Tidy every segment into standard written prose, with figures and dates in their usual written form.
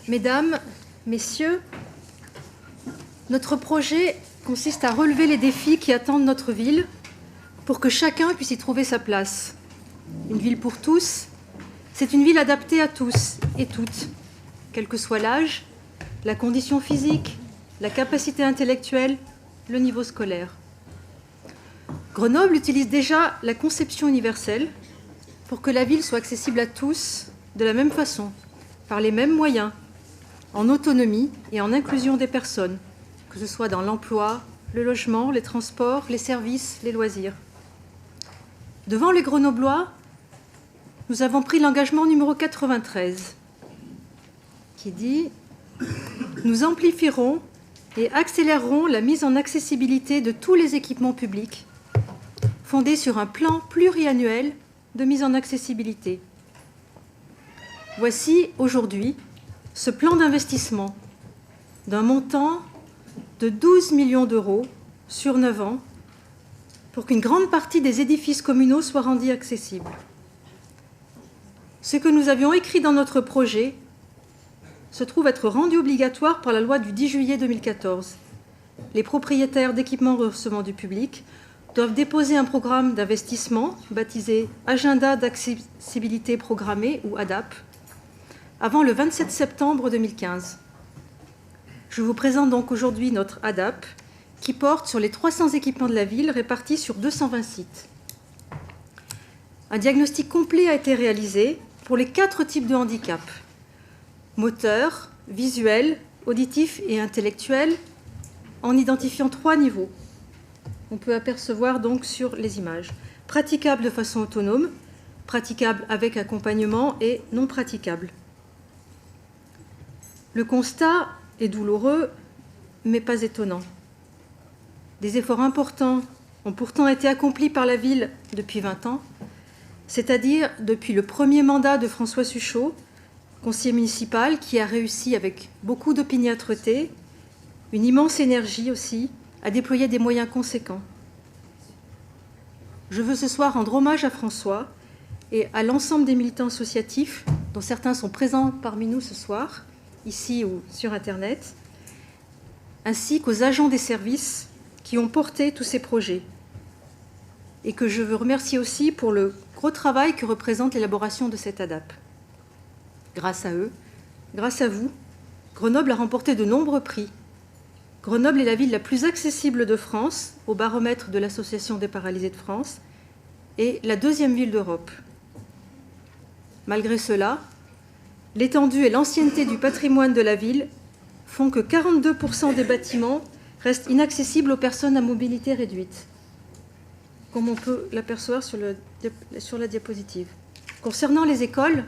Mesdames, Messieurs, notre projet consiste à relever les défis qui attendent notre ville pour que chacun puisse y trouver sa place. Une ville pour tous, c'est une ville adaptée à tous et toutes, quel que soit l'âge, la condition physique, la capacité intellectuelle, le niveau scolaire. Grenoble utilise déjà la conception universelle pour que la ville soit accessible à tous de la même façon, par les mêmes moyens, en autonomie et en inclusion des personnes, que ce soit dans l'emploi, le logement, les transports, les services, les loisirs. Devant les Grenoblois, nous avons pris l'engagement numéro 93, qui dit « Nous amplifierons et accélérerons la mise en accessibilité de tous les équipements publics, fondé sur un plan pluriannuel de mise en accessibilité. » Voici aujourd'hui ce plan d'investissement d'un montant de 12 millions d'euros sur 9 ans pour qu'une grande partie des édifices communaux soient rendus accessibles. Ce que nous avions écrit dans notre projet se trouve être rendu obligatoire par la loi du 10 juillet 2014. Les propriétaires d'équipements recevant du public doivent déposer un programme d'investissement baptisé Agenda d'accessibilité programmée ou ADAP avant le 27 septembre 2015. Je vous présente donc aujourd'hui notre ADAP qui porte sur les 300 équipements de la ville répartis sur 220 sites. Un diagnostic complet a été réalisé pour les 4 types de handicap: moteur, visuel, auditif et intellectuel, en identifiant 3 niveaux. On peut apercevoir donc sur les images. Praticable de façon autonome, praticable avec accompagnement et non praticable. Le constat est douloureux, mais pas étonnant. Des efforts importants ont pourtant été accomplis par la ville depuis 20 ans, c'est-à-dire depuis le premier mandat de François Suchot, conseiller municipal, qui a réussi avec beaucoup d'opiniâtreté, une immense énergie aussi, à déployer des moyens conséquents. Je veux ce soir rendre hommage à François et à l'ensemble des militants associatifs, dont certains sont présents parmi nous ce soir, ici ou sur Internet, ainsi qu'aux agents des services qui ont porté tous ces projets. Et que je veux remercier aussi pour le gros travail que représente l'élaboration de cette ADAP. Grâce à eux, grâce à vous, Grenoble a remporté de nombreux prix. Grenoble est la ville la plus accessible de France, au baromètre de l'Association des paralysés de France, et la 2e ville d'Europe. Malgré cela, l'étendue et l'ancienneté du patrimoine de la ville font que 42% des bâtiments restent inaccessibles aux personnes à mobilité réduite, comme on peut l'apercevoir sur la diapositive. Concernant les écoles,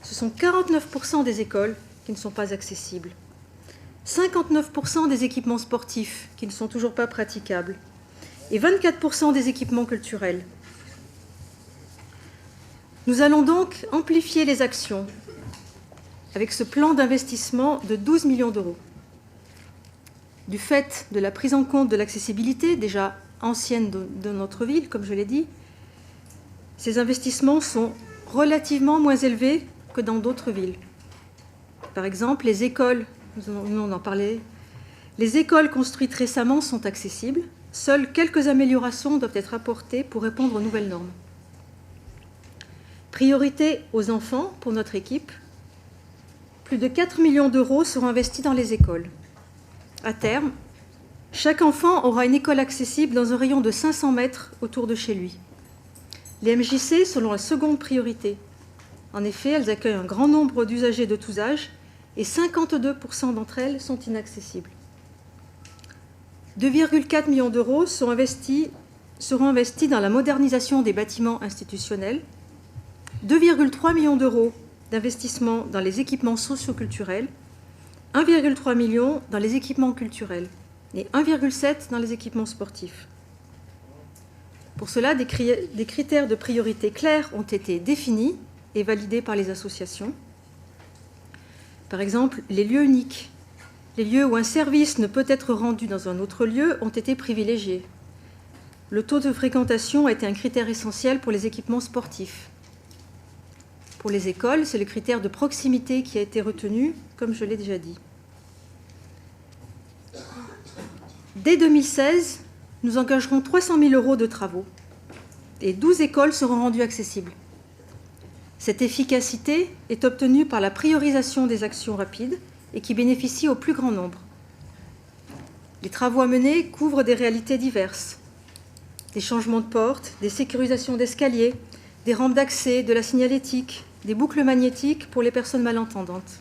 ce sont 49% des écoles qui ne sont pas accessibles, 59% des équipements sportifs qui ne sont toujours pas praticables et 24% des équipements culturels. Nous allons donc amplifier les actions avec ce plan d'investissement de 12 millions d'euros. Du fait de la prise en compte de l'accessibilité, déjà ancienne de notre ville, comme je l'ai dit, ces investissements sont relativement moins élevés que dans d'autres villes. Par exemple, les écoles, nous venons d'en parler, les écoles construites récemment sont accessibles. Seules quelques améliorations doivent être apportées pour répondre aux nouvelles normes. Priorité aux enfants pour notre équipe. Plus de 4 millions d'euros seront investis dans les écoles. À terme, chaque enfant aura une école accessible dans un rayon de 500 mètres autour de chez lui. Les MJC sont la seconde priorité. En effet, elles accueillent un grand nombre d'usagers de tous âges et 52% d'entre elles sont inaccessibles. 2,4 millions d'euros seront investis dans la modernisation des bâtiments institutionnels, 2,3 millions d'euros d'investissement dans les équipements socioculturels, 1,3 million dans les équipements culturels et 1,7 dans les équipements sportifs. Pour cela, des critères de priorité clairs ont été définis et validés par les associations. Par exemple, les lieux uniques. Les lieux où un service ne peut être rendu dans un autre lieu ont été privilégiés. Le taux de fréquentation a été un critère essentiel pour les équipements sportifs. pour les écoles, c'est le critère de proximité qui a été retenu, comme je l'ai déjà dit. Dès 2016, nous engagerons 300 000 € de travaux et 12 écoles seront rendues accessibles. Cette efficacité est obtenue par la priorisation des actions rapides et qui bénéficie au plus grand nombre. Les travaux à mener couvrent des réalités diverses. Des changements de porte, des sécurisations d'escaliers, des rampes d'accès, de la signalétique, des boucles magnétiques pour les personnes malentendantes.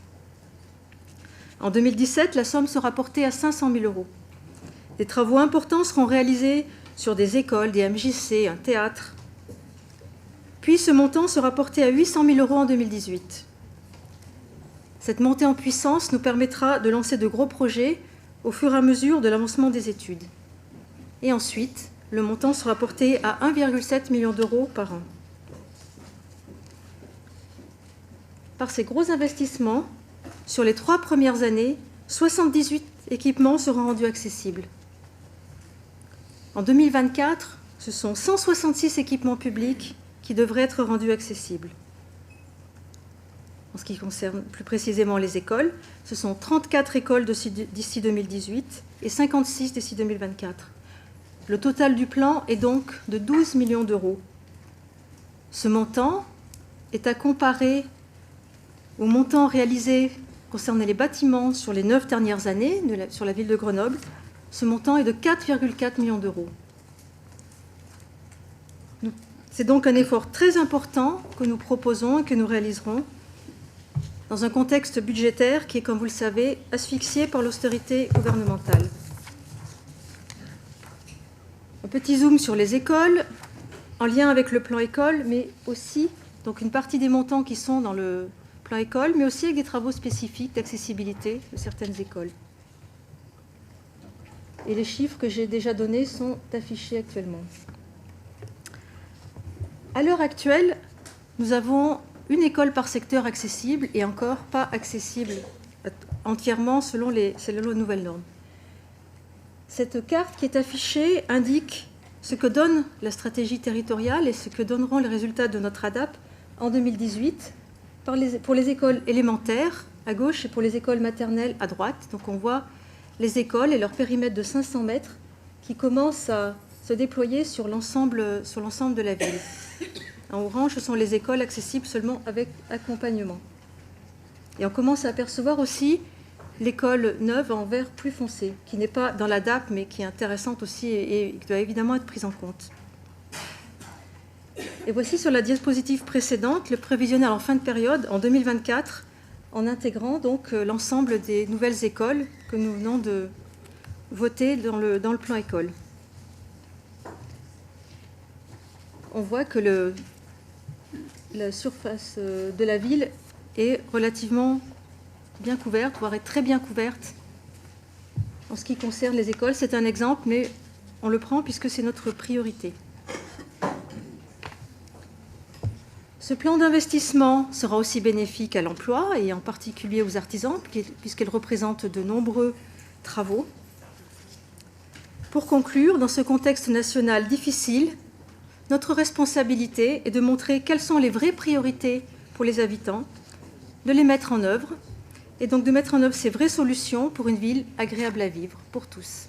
En 2017, la somme sera portée à 500 000 €. Des travaux importants seront réalisés sur des écoles, des MJC, un théâtre. Puis ce montant sera porté à 800 000 € en 2018. Cette montée en puissance nous permettra de lancer de gros projets au fur et à mesure de l'avancement des études. Et ensuite, le montant sera porté à 1,7 million € par an. Par ces gros investissements, sur les 3 premières années, 78 équipements seront rendus accessibles. En 2024, ce sont 166 équipements publics qui devraient être rendus accessibles. En ce qui concerne plus précisément les écoles, ce sont 34 écoles d'ici 2018 et 56 d'ici 2024. Le total du plan est donc de 12 millions €. Ce montant est à comparer au montant réalisé concernant les bâtiments sur les 9 dernières années sur la ville de Grenoble. Ce montant est de 4,4 millions €. C'est donc un effort très important que nous proposons et que nous réaliserons dans un contexte budgétaire qui est, comme vous le savez, asphyxié par l'austérité gouvernementale. Un petit zoom sur les écoles, en lien avec le plan école, mais aussi donc une partie des montants qui sont dans le plan école, mais aussi avec des travaux spécifiques d'accessibilité de certaines écoles. Et les chiffres que j'ai déjà donnés sont affichés actuellement. À l'heure actuelle, nous avons une école par secteur accessible et encore pas accessible entièrement selon les nouvelles normes. Cette carte qui est affichée indique ce que donne la stratégie territoriale et ce que donneront les résultats de notre ADAP en 2018 pour les écoles élémentaires à gauche et pour les écoles maternelles à droite. Donc on voit les écoles et leur périmètre de 500 mètres qui commencent à se déployer sur l'ensemble de la ville. En orange, ce sont les écoles accessibles seulement avec accompagnement. Et on commence à apercevoir aussi l'école neuve en vert plus foncé, qui n'est pas dans la DAP, mais qui est intéressante aussi et qui doit évidemment être prise en compte. Et voici sur la diapositive précédente le prévisionnel en fin de période, en 2024, en intégrant donc l'ensemble des nouvelles écoles que nous venons de voter dans le plan école. On voit que la surface de la ville est relativement bien couverte, voire est très bien couverte en ce qui concerne les écoles. C'est un exemple, mais on le prend puisque c'est notre priorité. Ce plan d'investissement sera aussi bénéfique à l'emploi et en particulier aux artisans, puisqu'il représente de nombreux travaux. Pour conclure, dans ce contexte national difficile, notre responsabilité est de montrer quelles sont les vraies priorités pour les habitants, de les mettre en œuvre et donc de mettre en œuvre ces vraies solutions pour une ville agréable à vivre pour tous.